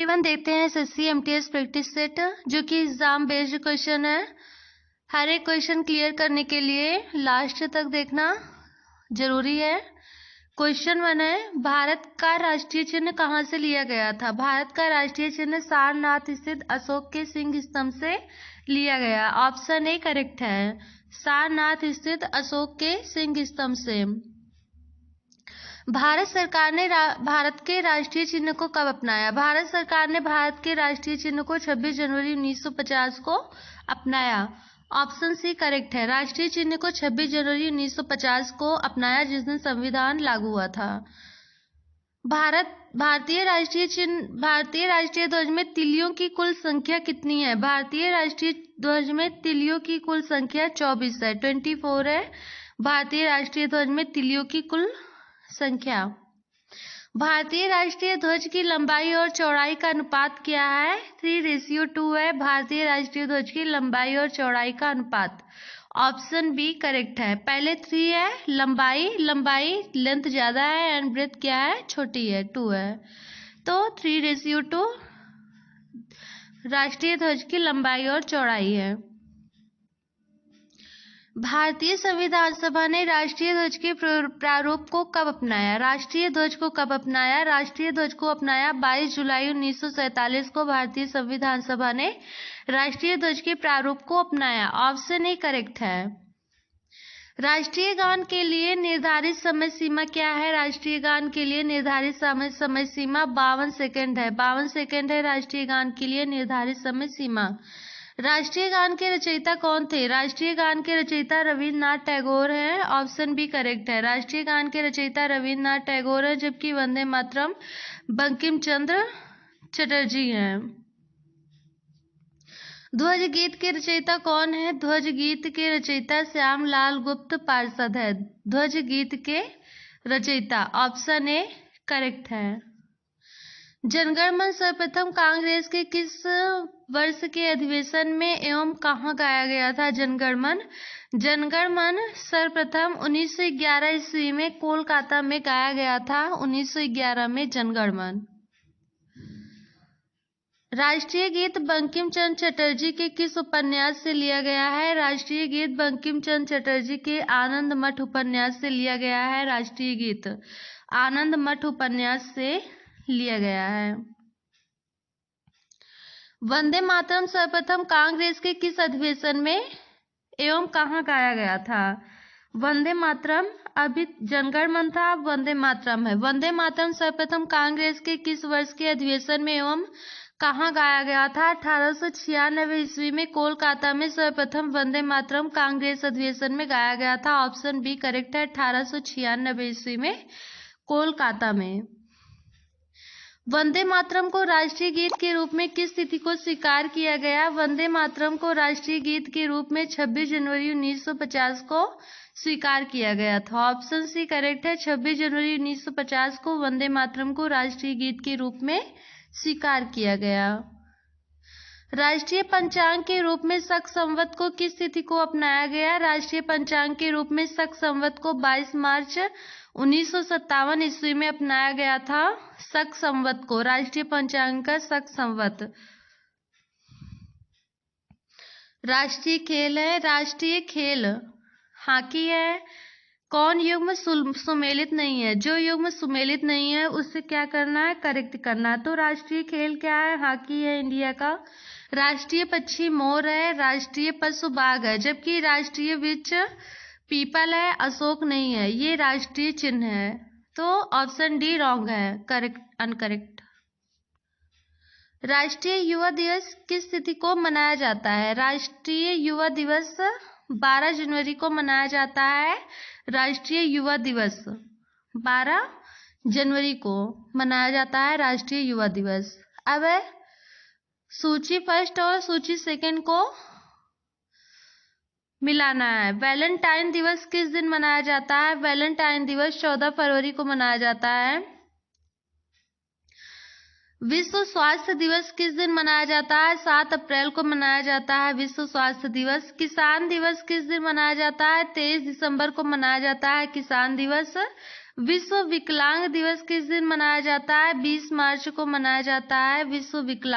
Everyone, देखते हैं SSC MTS practice set जो कि एग्जाम बेस्ड क्वेश्चन है। हर एक क्वेश्चन क्लियर करने के लिए लास्ट तक देखना जरूरी है। क्वेश्चन 1 है, भारत का राष्ट्रीय चिन्ह कहाँ से लिया गया था? भारत का राष्ट्रीय चिन्ह सारनाथ स्थित अशोक के सिंह स्तंभ से लिया गया। ऑप्शन ए करेक्ट है, सारनाथ स्थित अशोक के सिंह स्तंभ से। भारत सरकार ने भारत के राष्ट्रीय चिन्ह को कब अपनाया? भारत सरकार ने भारत के राष्ट्रीय चिन्ह को 26 जनवरी 1950 को अपनाया। ऑप्शन सी करेक्ट है, राष्ट्रीय चिन्ह को 26 जनवरी 1950 को अपनाया, जिस दिन संविधान लागू हुआ था। भारतीय राष्ट्रीय ध्वज में तिलियों की कुल संख्या कितनी है? भारतीय राष्ट्रीय ध्वज में तिलियों की कुल संख्या 24 है, 24 है। भारतीय राष्ट्रीय ध्वज में तिलियों की कुल संख्या। भारतीय राष्ट्रीय ध्वज की लंबाई और चौड़ाई का अनुपात क्या है? 3:2 है भारतीय राष्ट्रीय ध्वज की लंबाई और चौड़ाई का अनुपात। ऑप्शन बी करेक्ट है। पहले 3 है, लंबाई लेंथ ज्यादा है एंड ब्रेथ क्या है? छोटी है, 2 है। तो 3:2 राष्ट्रीय ध्वज की लंबाई और चौड़ाई है। भारतीय संविधान सभा ने राष्ट्रीय ध्वज के प्रारूप को कब अपनाया? राष्ट्रीय ध्वज को कब अपनाया? राष्ट्रीय ध्वज को अपनाया 22 जुलाई 1947 को भारतीय संविधान सभा ने राष्ट्रीय ध्वज के प्रारूप को अपनाया। ऑप्शन ए करेक्ट है। राष्ट्रीय गान के लिए निर्धारित समय सीमा क्या है? राष्ट्रीय गान के लिए निर्धारित समय सीमा 52 सेकंड है। 52 सेकंड है राष्ट्रीय गान के लिए निर्धारित समय सीमा। राष्ट्रीय गान के रचयिता कौन थे? राष्ट्रीय गान के रचयिता रविन्द्रनाथ टैगोर हैं। ऑप्शन बी करेक्ट है, राष्ट्रीय गान के रचयिता रविन्द्रनाथ टैगोर है, जबकि वंदे मातरम बंकिम चंद्र चटर्जी हैं। ध्वज गीत के रचयिता कौन है? ध्वज गीत के रचयिता श्यामलाल गुप्त पार्षद है। ध्वज गीत के रचयिता। ऑप्शन ए करेक्ट है। जनगण मन सर्वप्रथम कांग्रेस के किस वर्ष के अधिवेशन में एवं कहाँ गाया गया था? जनगण मन सर्वप्रथम 1911 ईस्वी में कोलकाता में गाया गया था। 1911 में जनगण मन। राष्ट्रीय गीत बंकिम चंद्र चटर्जी के किस उपन्यास से लिया गया है? राष्ट्रीय गीत बंकिम चंद्र चटर्जी के आनंद मठ उपन्यास से लिया गया है। राष्ट्रीय गीत आनंद मठ उपन्यास से लिया गया है। वंदे मातरम सर्वप्रथम कांग्रेस के किस अधिवेशन में एवं कहाँ गाया गया था? वंदे मातरम, अभी जनगण मन था, अब वंदे मातरम है। वंदे मातरम सर्वप्रथम कांग्रेस के किस वर्ष के अधिवेशन में एवं कहाँ गाया गया था? 1896 ईस्वी में कोलकाता में सर्वप्रथम वंदे मातरम कांग्रेस अधिवेशन में गाया गया था। ऑप्शन बी करेक्ट है, 1896 ईस्वी में कोलकाता में। वंदे मातरम को राष्ट्रीय गीत के रूप में किस तिथि को स्वीकार किया गया? वंदे मातरम को राष्ट्रीय गीत के रूप में 26 जनवरी 1950 को स्वीकार किया गया था। ऑप्शन सी करेक्ट है, 26 जनवरी 1950 को वंदे मातरम को राष्ट्रीय गीत के रूप में स्वीकार किया गया। राष्ट्रीय पंचांग के रूप में शक संवत को किस तिथि को अपनाया गया? राष्ट्रीय पंचांग के रूप में शक संवत को 22 मार्च 1957 ईस्वी में अपनाया गया था। शक संवत को, राष्ट्रीय पंचांग का शक संवत। राष्ट्रीय खेल है, राष्ट्रीय खेल हॉकी है। कौन युग्म सुमेलित नहीं है? जो युग्म सुमेलित नहीं है उससे क्या करना है? करेक्ट करना है। तो राष्ट्रीय खेल क्या है? हॉकी है इंडिया का। राष्ट्रीय पक्षी मोर है, राष्ट्रीय पशु बाघ है, जबकि राष्ट्रीय वृक्ष पीपल है, अशोक नहीं है। ये राष्ट्रीय चिन्ह है। तो ऑप्शन डी रॉन्ग है, करेक्ट अनकरेक्ट। राष्ट्रीय युवा दिवस किस तिथि को मनाया जाता है? राष्ट्रीय युवा दिवस 12 जनवरी को मनाया जाता है। राष्ट्रीय युवा दिवस 12 जनवरी को मनाया जाता है, राष्ट्रीय युवा दिवस। अब सूची फर्स्ट और सूची सेकंड को मिलाना है। वैलेंटाइन दिवस किस दिन मनाया जाता है? वैलेंटाइन दिवस 14 फरवरी को मनाया जाता है। विश्व स्वास्थ्य दिवस किस दिन मनाया जाता है? 7 अप्रैल को मनाया जाता है विश्व स्वास्थ्य दिवस। किसान दिवस किस दिन मनाया जाता है? 23 दिसंबर को मनाया जाता है किसान दिवस। विश्व विकलांग दिवस किस दिन मनाया जाता है? 20 मार्च को मनाया जाता है विश्व विकलांग